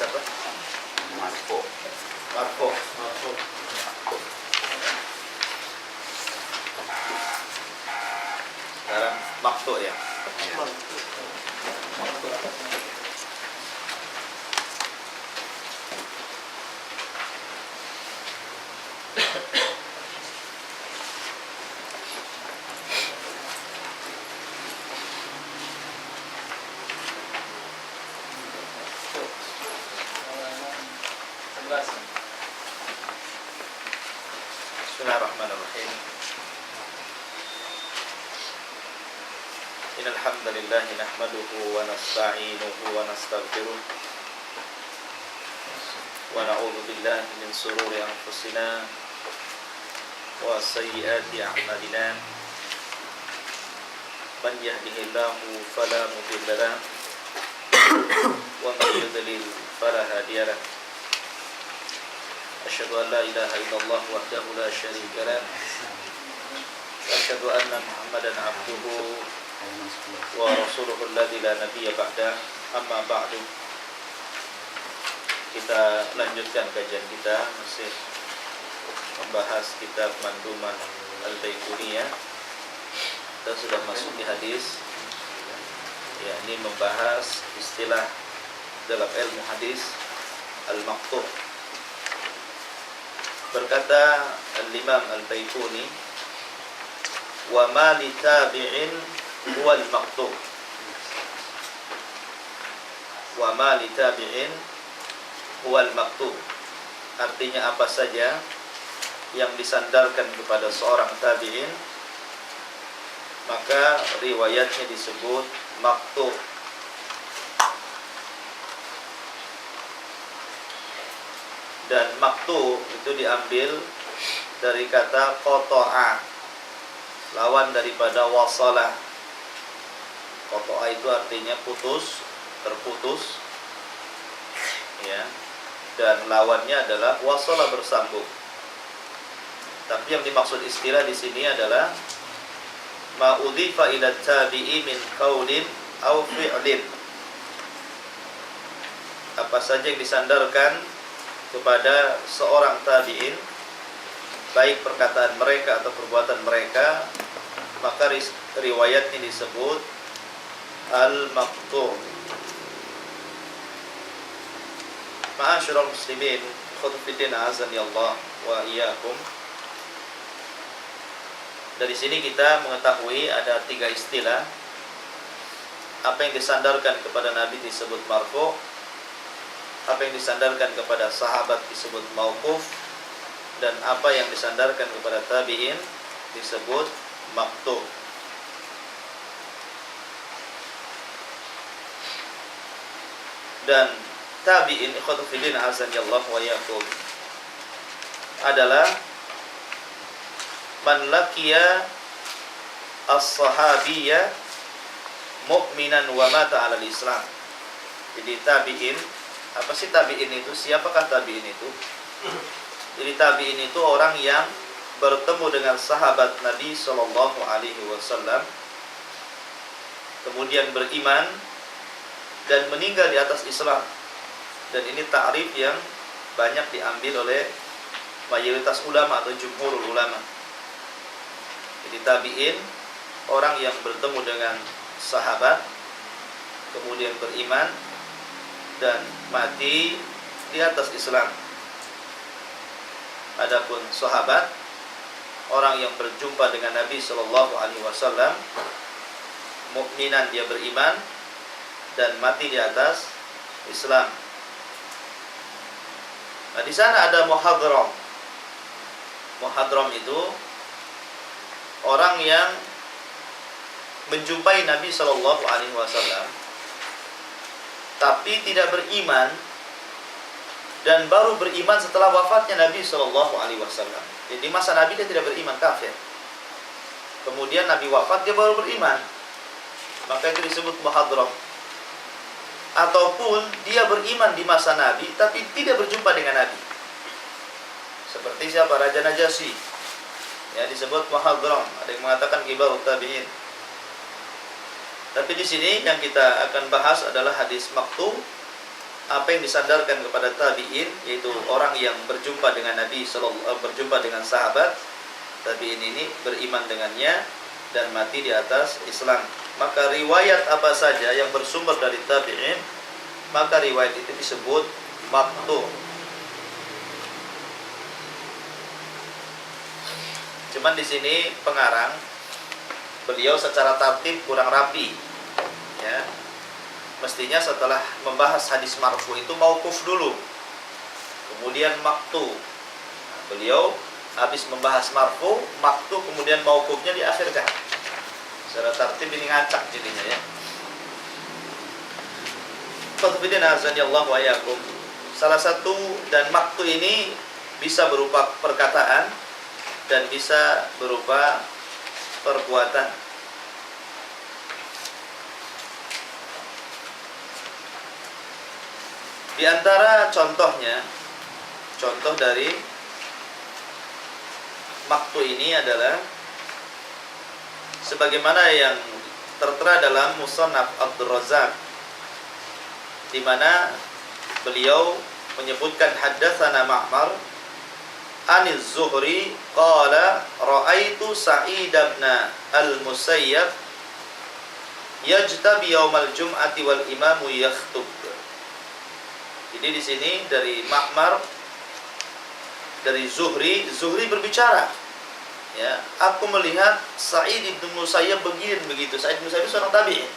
apa? Marfu. Marfu. Sekarang maqtu ya. Bismillahirrahmanirrahim. Innal hamdalillah nahmaduhu wa nasta'inuhu wa nastaghfiruh wa na'udzu billahi min shururi anfusina wa sayyiati a'malina. Man yahdihillahu fala mudilla lahu wa man yudlil fala hadiya lahu. Asyhadu an la ilaha illallah wahdahu la syarika lah wa asyhadu anna Muhammadan abduhu wa rasuluhu alladzi la nabiyya ba'da. Amma ba'du. Kita lanjutkan kajian kita, masih membahas kitab Manduman Al-Baiquniyah. Kita sudah masuk di hadis, ya, ini membahas istilah dalam ilmu hadis al-maqtu'. Berkata Al-Imam Al-Baiquni, wa ma li tabi'in huwa al-maqtu'. Wa ma li tabi'in huwa al-maqtu'. Artinya apa saja yang disandarkan kepada seorang tabi'in, maka riwayatnya disebut maqtu'. Dan maqtu itu diambil dari kata qata'a, lawan daripada wasala. Qata'a itu artinya putus, terputus, ya. Dan lawannya adalah wasala, bersambung. Tapi yang dimaksud istilah di sini adalah ma udhifa ila tabi'i min qaulin aw fi'lin. Apa saja yang disandarkan kepada seorang tabi'in, baik perkataan mereka atau perbuatan mereka, maka riwayatnya disebut al-maqtu'. Ma'asyiral muslimin, khutbidin azani Allah wa iyyakum. Dari sini kita mengetahui ada 3 istilah. Apa yang disandarkan kepada Nabi disebut marfu', apa yang disandarkan kepada sahabat disebut mauquf, dan apa yang disandarkan kepada tabi'in disebut maqtu'. Dan tabi'in, ikhwatu fillah azanillahu wa iyyakum, adalah man laqiya as-sahabiyya mu'minan wa mata 'alal Islam. Jadi tabi'in, apa sih tabi'in itu? Siapakah tabi'in itu? Jadi tabi'in itu orang yang bertemu dengan sahabat Nabi Shallallahu Alaihi Wasallam, kemudian beriman dan meninggal di atas Islam. Dan ini ta'rif yang banyak diambil oleh mayoritas ulama atau jumhurul ulama. Jadi tabi'in orang yang bertemu dengan sahabat, kemudian beriman dan mati di atas Islam. Adapun sahabat, orang yang berjumpa dengan Nabi Shallallahu Alaihi Wasallam, mukminan, dia beriman dan mati di atas Islam. Nah, di sana ada muhadram. Muhadram itu orang yang menjumpai Nabi Shallallahu Alaihi Wasallam tapi tidak beriman, dan baru beriman setelah wafatnya Nabi Shallallahu Alaihi Wasallam. Jadi masa Nabi dia tidak beriman, kafir. Kemudian Nabi wafat, dia baru beriman, maka itu disebut muhadram. Ataupun dia beriman di masa Nabi tapi tidak berjumpa dengan Nabi. Seperti siapa? Raja Najasyi, ya, disebut muhadram. Ada yang mengatakan kibarut tabi'in. Tapi di sini yang kita akan bahas adalah hadis maqtu', apa yang disandarkan kepada tabi'in, yaitu orang yang berjumpa dengan Nabi berjumpa dengan sahabat tabi'in ini, beriman dengannya dan mati di atas Islam. Maka riwayat apa saja yang bersumber dari tabi'in, maka riwayat itu disebut maqtu'. Cuman di sini pengarang beliau secara tertib kurang rapi, ya. Mestinya setelah membahas hadis marfu itu mauquf dulu, kemudian maqtu. Nah, beliau habis membahas marfu, maqtu, kemudian mauqufnya diakhirkan. Secara tertib ini ngacak jadinya, ya. Fadhbidina azanillahu wa iyyakum. Salah satu, dan maqtu ini bisa berupa perkataan dan bisa berupa perbuatan. Di antara contohnya, contoh dari maqtu ini adalah sebagaimana yang tertera dalam Musannaf Abdul Razzaq, di mana beliau menyebutkan haddatsana Ma'mar Aniz Zuhri qala ra'aitu Sa'id bin al-Musayyab yajtabi yaumal jum'ati wal imamu yakhtub. Jadi di sini dari Ma'mar, dari Zuhri berbicara, ya, aku melihat Sa'id bin Musayyab begini begitu. Sa'id bin Musayyab seorang tabi'in,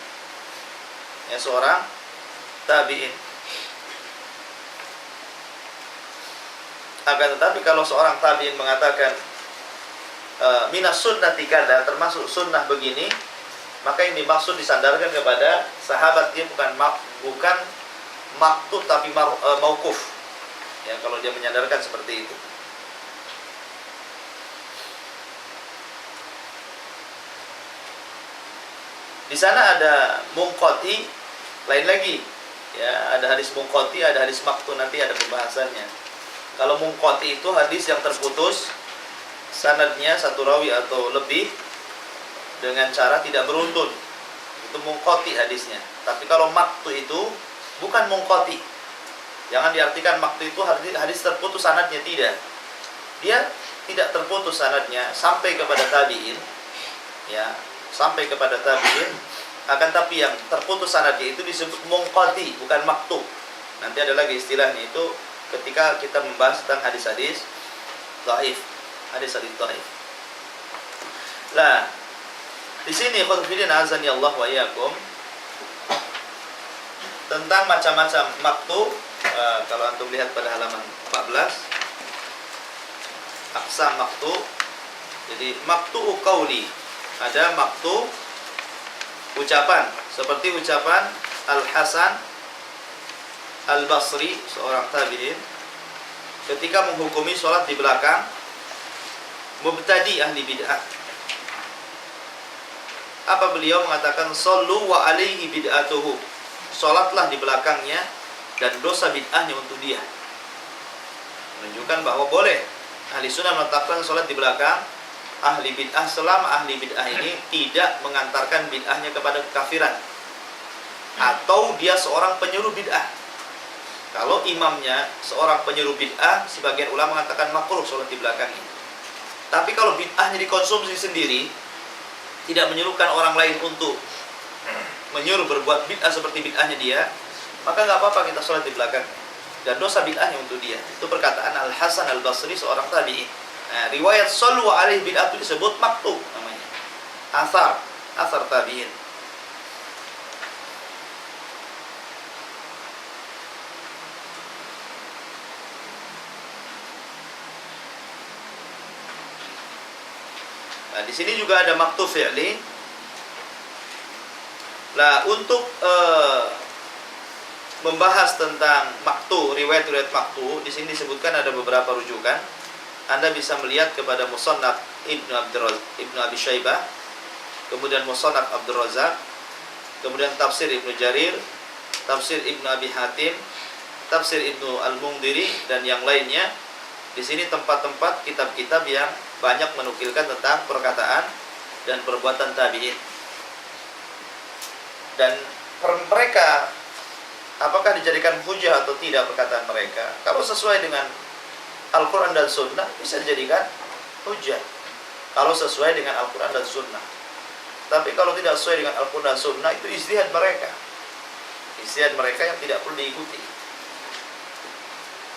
ya, seorang tabi'in. Akan tetapi kalau seorang tabi'in mengatakan minas sunnati kada, termasuk sunnah begini, maka yang dimaksud disandarkan kepada sahabat, dia bukan maqtu tapi mauquf, ya, kalau dia menyandarkan seperti itu. Di sana ada munqati, lain lagi, ya, ada hadis munqati, ada hadis maqtu, nanti ada pembahasannya. Kalau munqati itu hadis yang terputus sanadnya satu rawi atau lebih dengan cara tidak beruntun, itu munqati hadisnya. Tapi kalau maqtu itu bukan munqati. Jangan diartikan maqtu itu hadis terputus sanadnya, tidak. Dia tidak terputus sanadnya sampai kepada tabi'in, ya, sampai kepada tabi'in. Akan tapi yang terputus sanadnya itu disebut munqati, bukan maqtu. Nanti ada lagi istilahnya itu ketika kita membahas tentang hadis-hadis dhaif, hadis-hadis dhaif. Nah, di sini khotbidin azani Allah wa iyyakum tentang macam-macam maqtu. Kalau antum lihat pada halaman 14, aqsam maqtu. Jadi maqtu qauli, ada maqtu ucapan, seperti ucapan Al-Hasan Al-Basri, seorang tabi'in, ketika menghukumi sholat di belakang mubtadi ahli bid'ah. Apa beliau mengatakan? Sallu wa alaihi bid'atuhu, sholatlah di belakangnya dan dosa bid'ahnya untuk dia. Menunjukkan bahwa boleh ahli sunnah menetapkan sholat di belakang ahli bid'ah selama ahli bid'ah ini tidak mengantarkan bid'ahnya kepada kekafiran atau dia seorang penyuruh bid'ah. Kalau imamnya seorang penyuruh bid'ah, sebagian ulama mengatakan makruh sholat di belakangnya. Tapi kalau bid'ahnya dikonsumsi sendiri, tidak menyuruhkan orang lain untuk menyuruh berbuat bid'ah seperti bid'ahnya dia, maka nggak apa-apa kita sholat di belakang dan dosa bid'ahnya untuk dia. Itu perkataan Al-Hasan Al-Basri, seorang tabi'in. Nah, riwayat sallu alaihi bid'ah itu disebut maqtu namanya. Asar tabi'in. Nah, di sini juga ada maqtu fi'li. Nah, untuk membahas tentang maqtu, riwayat-riwayat maqtu, di sini disebutkan ada beberapa rujukan. Anda bisa melihat kepada Musannaf Ibnu Abi Syaibah, kemudian Musannaf Abdul Razzaq, kemudian Tafsir Ibnu Jarir, Tafsir Ibnu Abi Hatim, Tafsir Ibnu Al-Mundhiri, dan yang lainnya. Di sini tempat-tempat kitab-kitab yang banyak menukilkan tentang perkataan dan perbuatan tabi'in. Dan mereka apakah dijadikan hujah atau tidak perkataan mereka? Kalau sesuai dengan Al-Quran dan Sunnah, bisa dijadikan hujah. Kalau sesuai dengan Al-Quran dan Sunnah. Tapi kalau tidak sesuai dengan Al-Quran dan Sunnah, itu ijtihad mereka. Ijtihad mereka yang tidak perlu diikuti.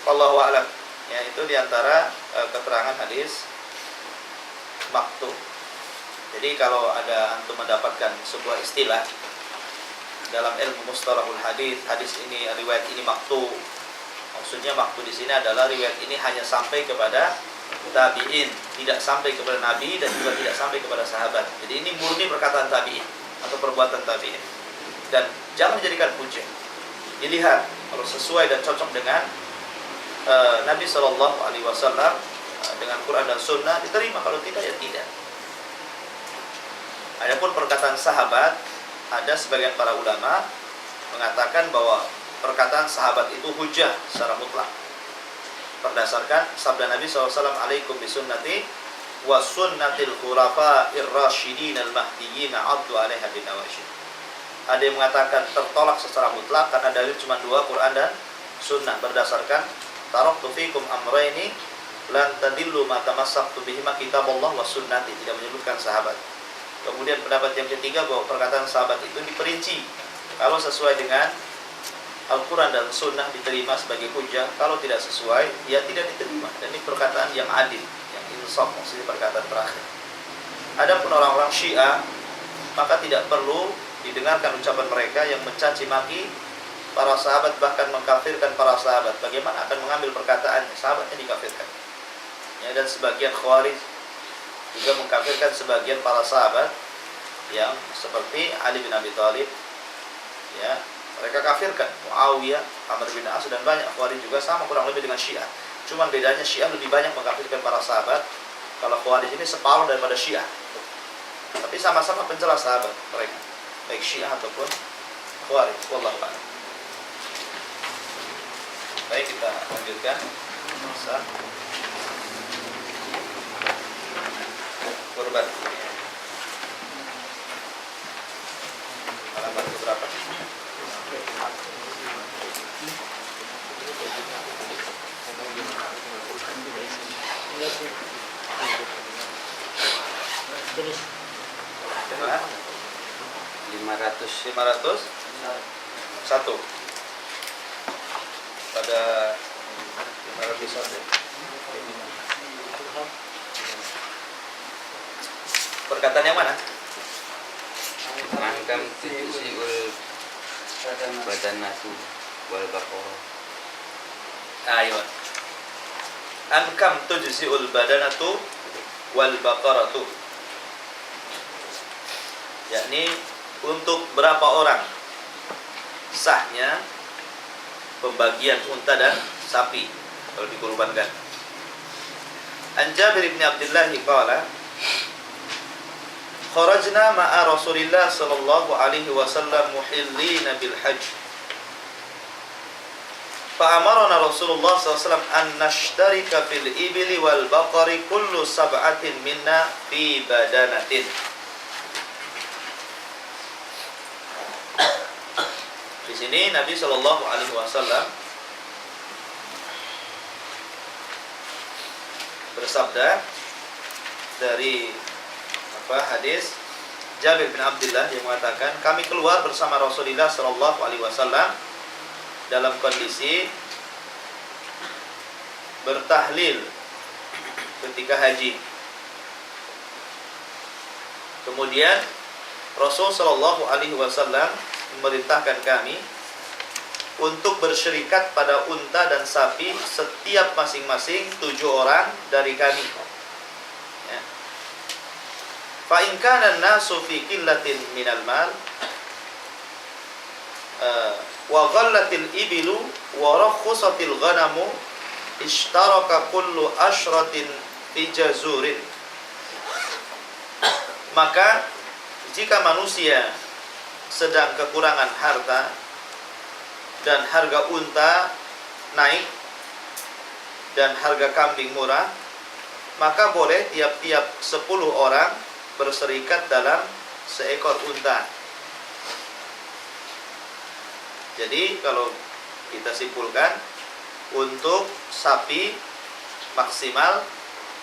Wallahu a'lam. Ya, itu diantara keterangan hadis maktu. Jadi kalau ada antum mendapatkan sebuah istilah dalam ilmu mustalahul hadis, hadis ini riwayat ini maktu. Maksudnya maktu di sini adalah riwayat ini hanya sampai kepada tabi'in, tidak sampai kepada nabi dan juga tidak sampai kepada sahabat. Jadi ini murni perkataan tabi'in atau perbuatan tabi'in. Dan jangan dijadikan hujah. Dilihat kalau sesuai dan cocok dengan Nabi SAW dengan Quran dan Sunnah, diterima. Kalau tidak, ya tidak. Adapun perkataan sahabat, ada sebagian para ulama mengatakan bahwa perkataan sahabat itu hujah secara mutlak berdasarkan sabda Nabi SAW, alaikum bisunnati wa sunnatil khulafa'ir rasyidin al-mahdiyyin addu 'alaiha bin nawajid. Ada yang mengatakan tertolak secara mutlak karena dalil cuma dua, Quran dan Sunnah, berdasarkan taraktu fikum amrayni lan tadillu ma tamassaktu bihima kitabullah wa sunnati, tidak menyebutkan sahabat. Kemudian pendapat yang ketiga bahwa perkataan sahabat itu diperinci. Kalau sesuai dengan Al-Quran dan Sunnah diterima sebagai hujah, kalau tidak sesuai, ya tidak diterima. Dan ini perkataan yang adil, yang insaf, maksudnya perkataan terakhir. Adapun orang-orang Syiah, maka tidak perlu didengarkan ucapan mereka yang mencaci maki para sahabat, bahkan mengkafirkan para sahabat. Bagaimana akan mengambil perkataannya? Sahabatnya dikafirkan. Ya, dan sebagian Khawarij juga mengkafirkan sebagian para sahabat yang seperti Ali bin Abi Thalib. Ya, mereka kafirkan Muawiyah, Amr bin As, dan banyak. Khawarij juga sama kurang lebih dengan Syiah. Cuma bedanya Syiah lebih banyak mengkafirkan para sahabat. Kalau Khawarij ini separuh daripada Syiah. Tapi sama-sama pencela sahabat mereka, baik Syiah ataupun Khawarij. Wallahu a'lam. Baik, kita lanjutkan. Masa kurban. Halaman berapa? Terus 500 satu pada 500 perkataan yang mana? Mangkam tujziul badanatu wal baqarah. Ayo. Ankam tujziul badanatu wal baqaratu. Yakni untuk berapa orang sahnya pembagian unta dan sapi kalau dikurbankan. An Jabir bin Abdullah qala kharajna ma'a Rasulillah sallallahu alaihi wasallam muhillina bil hajj. Fa'amarna Rasulullah sallallahu alaihi wasallam an nashtarika fil ibli wal baqari kullu sab'atin minna fi badanatin. Di sini Nabi sallallahu alaihi wasallam bersabda dari hadis Jabir bin Abdullah yang mengatakan kami keluar bersama Rasulullah sallallahu alaihi wasallam dalam kondisi bertahlil ketika haji. Kemudian Rasul sallallahu alaihi wasallam memerintahkan kami untuk bersyirikat pada unta dan sapi setiap masing-masing 7 orang dari kami. Ya. Fa in kana an-nasu fi qillatin minal mal wa ghallatil ibilu wa rakhusatil ghanamu ishtaraka kullu ashratin fi jazurin. Maka jika manusia sedang kekurangan harta dan harga unta naik dan harga kambing murah, maka boleh tiap-tiap 10 orang berserikat dalam seekor unta. Jadi kalau kita simpulkan, untuk sapi maksimal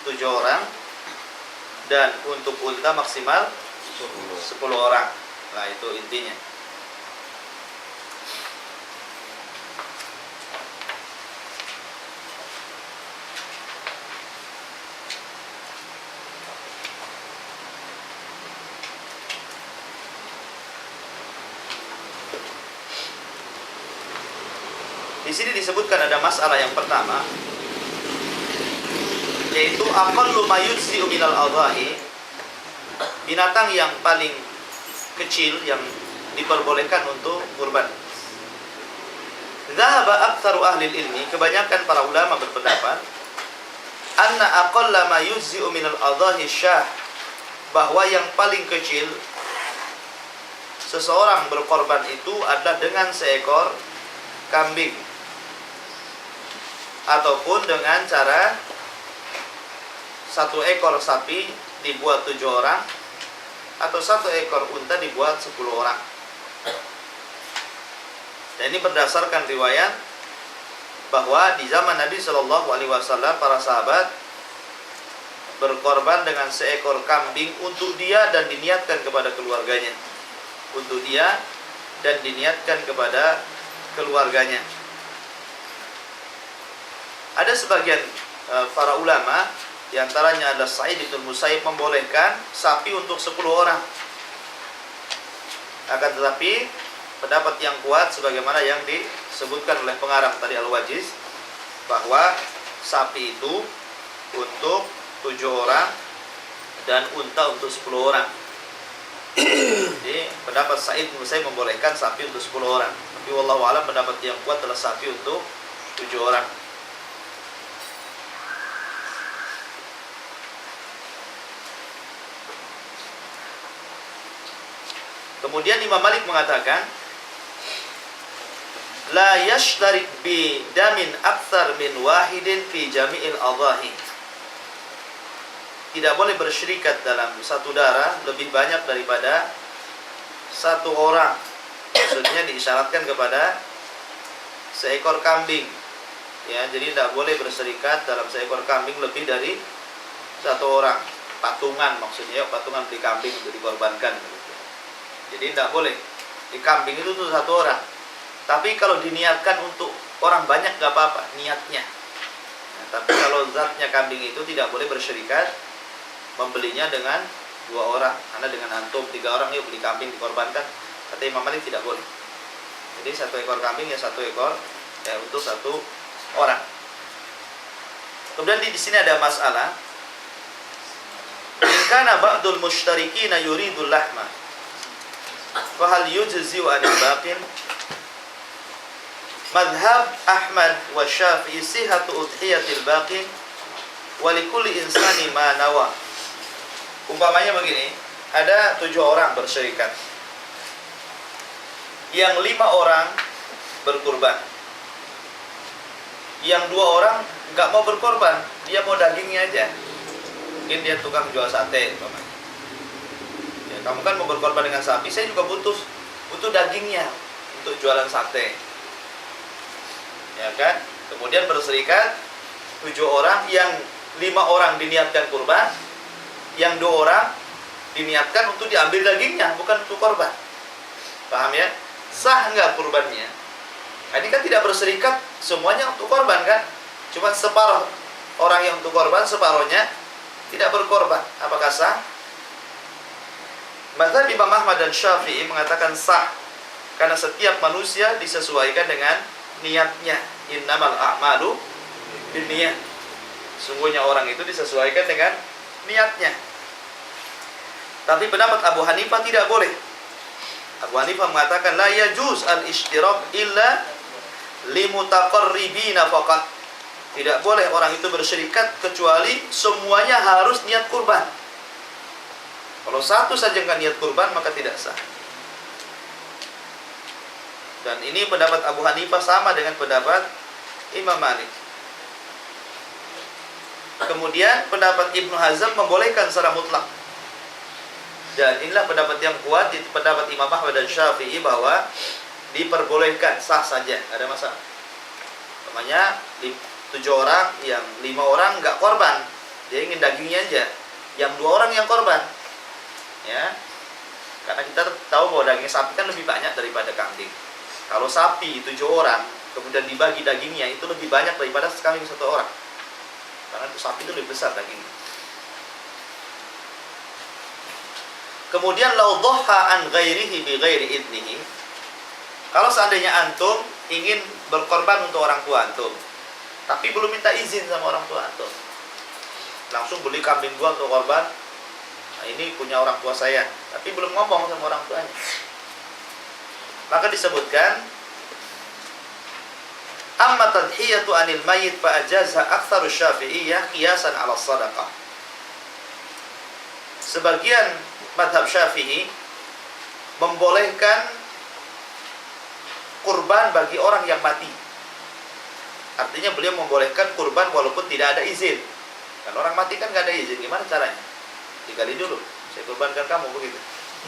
7 orang, dan untuk unta maksimal 10 orang. Nah, itu intinya. Di sini disebutkan ada masalah yang pertama, yaitu aqallu ma yujzi'u minal adhahi, binatang yang paling kecil yang diperbolehkan untuk kurban. Dhahaba aktsaru ahli ilmi, kebanyakan para ulama berpendapat, anna aqalla ma yujzi'u minal adhahi syah, bahwa yang paling kecil seseorang berkorban itu adalah dengan seekor kambing, ataupun dengan cara 1 ekor sapi dibuat 7 orang, atau 1 ekor unta dibuat 10 orang. Dan ini berdasarkan riwayat bahwa di zaman Nabi Shallallahu Alaihi Wasallam para sahabat berkorban dengan seekor kambing untuk dia dan diniatkan kepada keluarganya, untuk dia dan diniatkan kepada keluarganya. Ada sebagian para ulama, diantaranya ada Sa'id bin Musayyib, membolehkan sapi untuk 10 orang. Akan tetapi pendapat yang kuat sebagaimana yang disebutkan oleh pengarang tadi Al-Wajiz, bahwa sapi itu untuk 7 orang dan unta untuk 10 orang. Jadi pendapat Sa'id bin Musayyib membolehkan sapi untuk 10 orang. Tapi wallahu a'lam, pendapat yang kuat adalah sapi untuk 7 orang. Kemudian Imam Malik mengatakan, la yashtarik bi damin aktsar min wahidin fi jami'il adhahi. Tidak boleh bersyirikat dalam satu darah lebih banyak daripada 1 orang. Maksudnya diisyaratkan kepada seekor kambing. Ya, jadi tidak boleh berserikat dalam seekor kambing lebih dari 1 orang. Patungan maksudnya, patungan beli kambing untuk dikorbankan. Jadi tidak boleh. Di kambing itu tuh 1 orang. Tapi kalau diniatkan untuk orang banyak nggak apa-apa niatnya. Nah, tapi kalau zatnya kambing itu tidak boleh bersyirikat membelinya dengan 2 orang. Karena dengan antum 3 orang yuk beli kambing dikorbankan, kata Imam Malik tidak boleh. Jadi 1 ekor kambing ya 1 ekor ya untuk 1 orang. Kemudian di sini ada masalah. In kana ba'dul musyrikina yuridul lahma, fa hal yujzi'u 'anil baqin? Madhab Ahmad wa Syafi'i sihhatu udhiyatil baqin wa likulli insani ma nawa. Umpamanya begini, ada 7 orang bersyirikat, yang 5 orang berkurban, yang 2 orang nggak mau berkorban, dia mau dagingnya aja. Mungkin dia tukang jual sate umpamanya. Ya, kamu kan mau berkorban dengan sapi, saya juga butuh dagingnya untuk jualan sate. Ya kan? Kemudian berserikat 7 orang, yang 5 orang diniatkan kurban, yang 2 orang diniatkan untuk diambil dagingnya, bukan untuk korban. Paham ya? Sah nggak kurbannya? Nah, ini kan tidak berserikat semuanya untuk korban kan? Cuma separuh orang yang untuk korban, separuhnya tidak berkorban. Apakah sah? Mazhab Imam Ahmad dan Syafi'i mengatakan sah, karena setiap manusia disesuaikan dengan niatnya. Innamal a'malu binniyat. Sungguhnya orang itu disesuaikan dengan niatnya. Tapi pendapat Abu Hanifah tidak boleh. Abu Hanifah mengatakan la yajuz al-ishtirak illa limutaqarribina faqat. Tidak boleh orang itu bersyirikat kecuali semuanya harus niat kurban. Kalau satu saja nggak niat kurban maka tidak sah. Dan ini pendapat Abu Hanifah sama dengan pendapat Imam Malik. Kemudian pendapat Ibnu Hazm membolehkan secara mutlak. Dan inilah pendapat yang kuat di pendapat Imam Ahmad dan Syafi'i, bahwa diperbolehkan, sah saja, nggak ada masalah. Namanya 7 orang, yang 5 orang nggak korban, dia ingin dagingnya aja, yang 2 orang yang korban, ya. Karena kita tahu bahwa daging sapi kan lebih banyak daripada kambing. Kalau sapi 7 orang, kemudian dibagi dagingnya, itu lebih banyak daripada kambing 1 orang. Karena sapi itu lebih besar dagingnya. Kemudian lau dhaha an ghairihi bi ghairi idnihi. Kalau seandainya antum ingin berkorban untuk orang tua antum, tapi belum minta izin sama orang tua antum, langsung beli kambing gua untuk korban, nah ini punya orang tua saya, tapi belum ngomong sama orang tuanya, maka disebutkan amma tadhiyatu anil mayyit fa ajaza aktsaru syafi'iyah qiyasan 'ala shadaqah. Sebagian mazhab Syafi'i membolehkan kurban bagi orang yang mati. Artinya beliau membolehkan kurban walaupun tidak ada izin. Kan orang mati kan nggak ada izin, gimana caranya? Digali dulu, saya kurbankan kamu, begitu.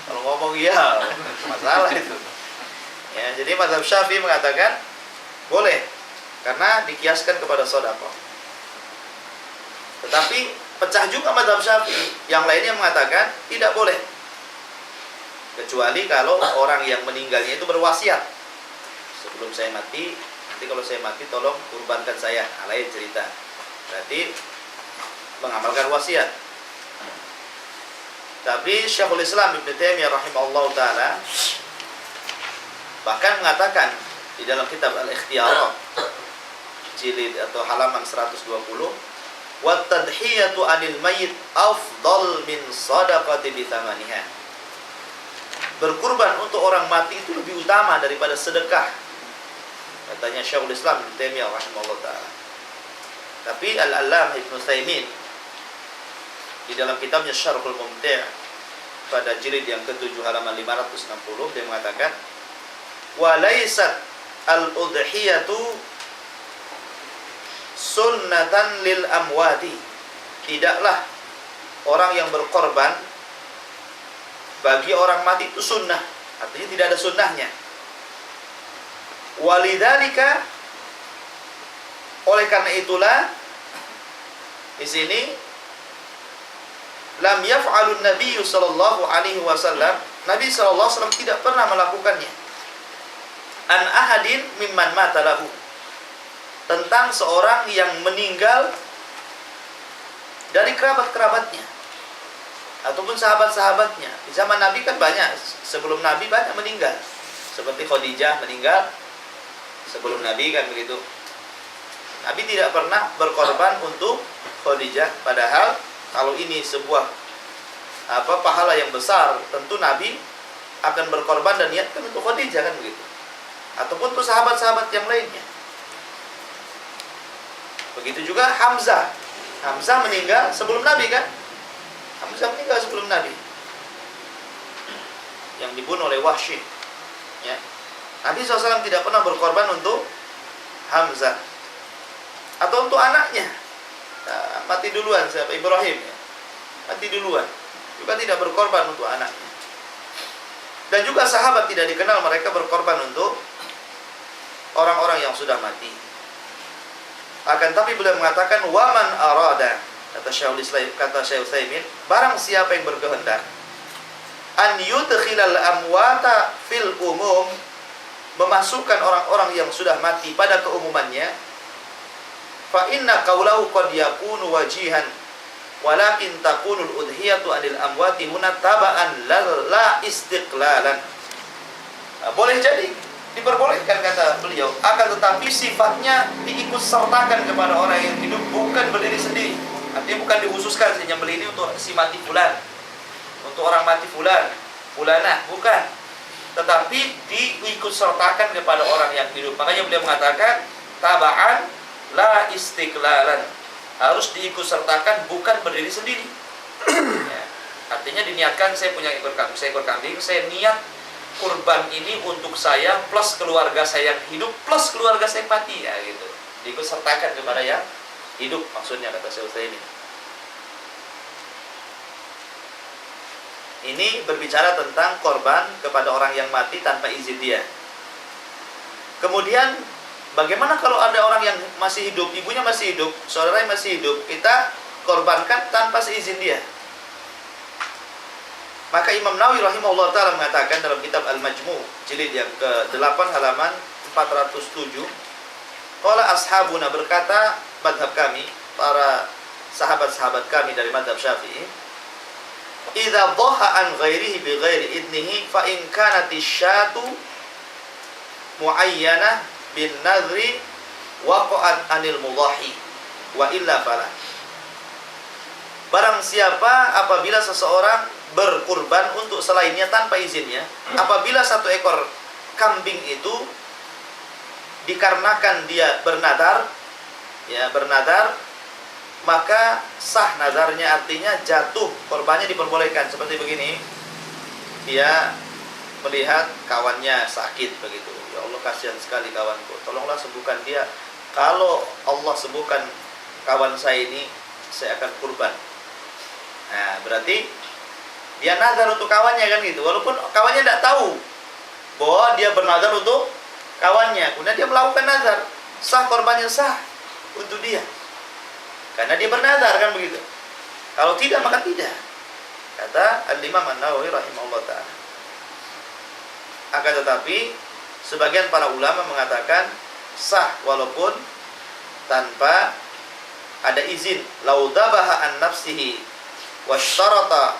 Kalau ngomong iya, masalah itu. Ya, jadi mazhab Syafi'i mengatakan boleh karena dikiaskan kepada sedekah. Tetapi pecah juga mazhab Syafi'i, yang lainnya mengatakan tidak boleh. Kecuali kalau orang yang meninggalnya itu berwasiat. Sebelum saya mati, nanti kalau saya mati tolong kurbankan saya, lain cerita. Berarti mengamalkan wasiat. Tapi Syekhul Islam Ibnu Taimiyah rahimahullah taala bahkan mengatakan di dalam kitab Al-Ikhtiyarat jilid atau halaman 120, wa tadhiyatu 'anil mayyit afdal min shadaqati bi thamaniha. Berkurban untuk orang mati itu lebih utama daripada sedekah, katanya Syekhul Islam Ibnu Taimiyah rahimahullah taala. Tapi Al-Allamah Ibnu Utsaimin di dalam kitabnya Syarhul Mumti' pada jilid yang ke-7 halaman 560 dia mengatakan wa laysat al-udhiyatu sunnatan lil amwati. Tidaklah orang yang berkorban bagi orang mati itu sunnah, artinya tidak ada sunnahnya. Walidzalika, oleh karena itulah di sini lam yaf'alun Nabi sallallahu alaihi wasallam, Nabi sallallahu alaihi wasallam tidak pernah melakukannya. An ahadin mimman mata lahu, tentang seorang yang meninggal dari kerabat-kerabatnya ataupun sahabat-sahabatnya. Di zaman Nabi kan banyak, sebelum Nabi banyak meninggal. Seperti Khadijah meninggal sebelum Nabi kan begitu. Nabi tidak pernah berkorban untuk Khadijah, padahal kalau ini sebuah pahala yang besar, tentu Nabi akan berkorban dan niatkan untuk Khadijah kan begitu. Ataupun untuk sahabat-sahabat yang lainnya. Begitu juga Hamzah. Hamzah meninggal sebelum Nabi kan? Hamzah meninggal sebelum Nabi. Yang dibunuh oleh Wahsy. Ya. Nabi SAW tidak pernah berkorban untuk Hamzah. Atau untuk anaknya. Nah, mati duluan siapa? Ibrahim. Ya. Mati duluan. Juga tidak berkorban untuk anaknya. Dan juga sahabat tidak dikenal mereka berkorban untuk orang-orang yang sudah mati. Akan tapi beliau mengatakan waman arada, kata Syaikhul Islam, kata Syekh Utsaimin, barang siapa yang berkehendak an yudkhilal amwata fil umum, memasukkan orang-orang yang sudah mati pada keumumannya, fa inna qaulahu qad yakunu wajihan walakin takunul udhiyatu anil amwati huna taba'an la istiqlalan. Boleh jadi diperbolehkan kata beliau, akan tetapi sifatnya diikut sertakan kepada orang yang hidup, bukan berdiri sendiri. Artinya bukan dikhususkan yang beli ini untuk si mati fulan, untuk orang mati fulan, fulanah, bukan. Tetapi diikut sertakan kepada orang yang hidup. Makanya beliau mengatakan taba'an la istiqlalan, harus diikut sertakan, bukan berdiri sendiri. Ya. Artinya diniatkan, saya punya ekor kambing, saya niat kurban ini untuk saya plus keluarga saya yang hidup plus keluarga saya yang mati, ya gitu. Diikut sertakan kepada yang hidup, maksudnya kata Syekh Utsaimin. Ini berbicara tentang korban kepada orang yang mati tanpa izin dia. Kemudian bagaimana kalau ada orang yang masih hidup, ibunya masih hidup, saudaranya masih hidup, kita korbankan tanpa seizin dia. Maka Imam Nawawi rahimahullah ta'ala mengatakan dalam kitab Al-Majmu' jilid yang ke-8 halaman 407, qala ashabuna, berkata madhab kami, para sahabat-sahabat kami dari madhab Syafi'i, idza dhaha an ghairihi bi ghairi idnihi fa in kanati syatu muayyanah bin nadri waqa'at anil mudahi wa illa fala. Barang siapa apabila seseorang berkurban untuk selainnya tanpa izinnya, apabila satu ekor kambing itu dikarenakan dia bernadar, ya bernadar, maka sah nadarnya, artinya jatuh korbannya diperbolehkan. Seperti begini, dia melihat kawannya sakit begitu, ya Allah kasihan sekali kawanku, tolonglah sembuhkan dia. Kalau Allah sembuhkan kawan saya ini, saya akan kurban. Nah, berarti dia nazar untuk kawannya kan gitu. Walaupun kawannya tidak tahu bahwa dia bernazar untuk kawannya, kemudian dia melakukan nazar, sah korbannya, sah untuk dia. Karena dia bernazar kan begitu. Kalau tidak maka tidak. Kata Al-Imam An-Nawawi rahimahullah ta'ala. Akan tetapi sebagian para ulama mengatakan sah walaupun tanpa ada izin. Lau dabaha an nafsihi washtarata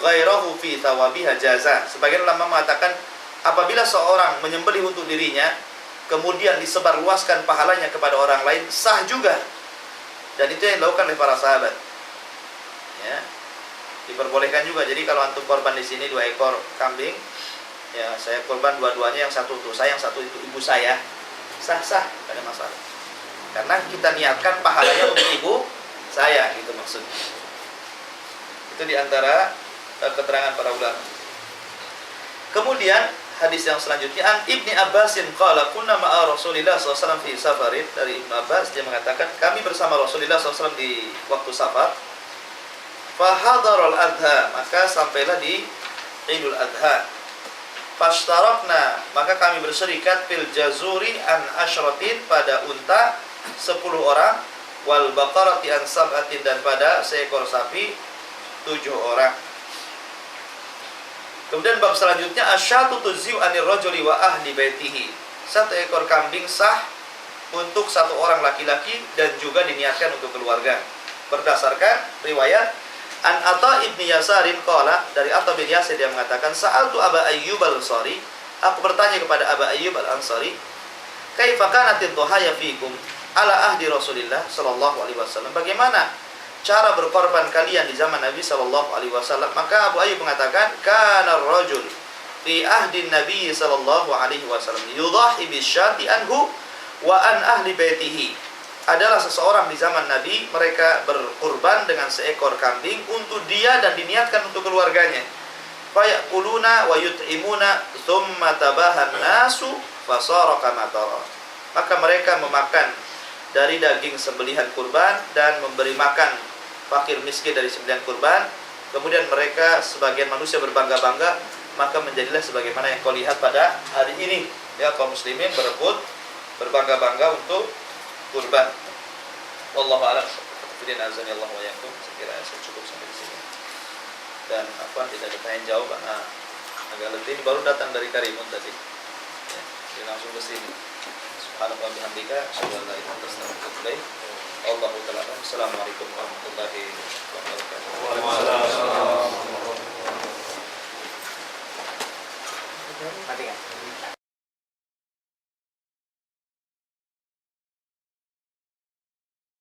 ghairahu fi thawabiha jaza. Sebagian ulama mengatakan apabila seorang menyembelih untuk dirinya kemudian disebarluaskan pahalanya kepada orang lain, sah juga. Dan itu yang dilakukan oleh para sahabat. Ya. Diperbolehkan juga. Jadi kalau antum korban di sini 2 ekor kambing, ya saya korban dua-duanya, yang satu untuk saya, yang satu itu ibu saya, sah-sah, tidak ada masalah. Karena kita niatkan pahalanya untuk ibu saya, gitu maksudnya. Itu diantara keterangan para ulama. Kemudian hadis yang selanjutnya, an Ibni Abbasin qala kunna ma'a Rasulillah SAW fi safarin. Dari Ibnu Abbas, dia mengatakan kami bersama Rasulullah SAW di waktu safar. Fa hadaral adha, maka sampailah di Idul Adha. Fashtarakna, maka kami berserikat fil jazuri an asyratin, pada unta 10 orang, wal baqarati an sab'atin, dan pada seekor sapi 7 orang. Kemudian bab selanjutnya, asyatu tuzzi'u anir rajuli wa ahli baitihi. 1 ekor kambing sah untuk 1 orang laki-laki dan juga diniatkan untuk keluarga. Berdasarkan riwayat an Atha ibni Yasarin qala, dari Atha bin Yasir, dia mengatakan sa'altu Aba Ayyub al-Ansari, aku bertanya kepada Aba Ayyub al-Ansari, kaifa kanatin dhuhaya fikum ala ahdi Rasulillah sallallahu alaihi wasallam, bagaimana cara berkorban kalian di zaman Nabi sallallahu alaihi wasallam? Maka Abu Ayyub mengatakan, kana ar-rajul fi ahdi Nabi sallallahu alaihi wasallam yudhahi bisyati anhu wa an ahli baitihi. Adalah seseorang di zaman Nabi, mereka berkurban dengan seekor kambing untuk dia dan diniatkan untuk keluarganya. Fayaquluna wa yut'imuna thumma tabahan nasu fasara kama tara. Maka mereka memakan dari daging sembelihan kurban dan memberi makan fakir miskin dari sembelihan kurban. Kemudian mereka sebagian manusia berbangga-bangga, maka menjadilah sebagaimana yang kau lihat pada hari ini, ya, kaum muslimin berebut berbangga-bangga untuk kurban. Wallahu a'lam. Kemudian azan Allah wa yakum. Sekiranya saya cukup sampai di sini. Dan tidak ada tanya jawab karena agak letih. Baru datang dari Karimun tadi. Ya, dia langsung ke sini. Subhanallah bihamdika, asyhadu an la ilaha illa anta, astaghfiruka wa atubu ilaik. Allahu ta'ala. Assalamualaikum warahmatullahi wabarakatuh. Waalaikumsalam.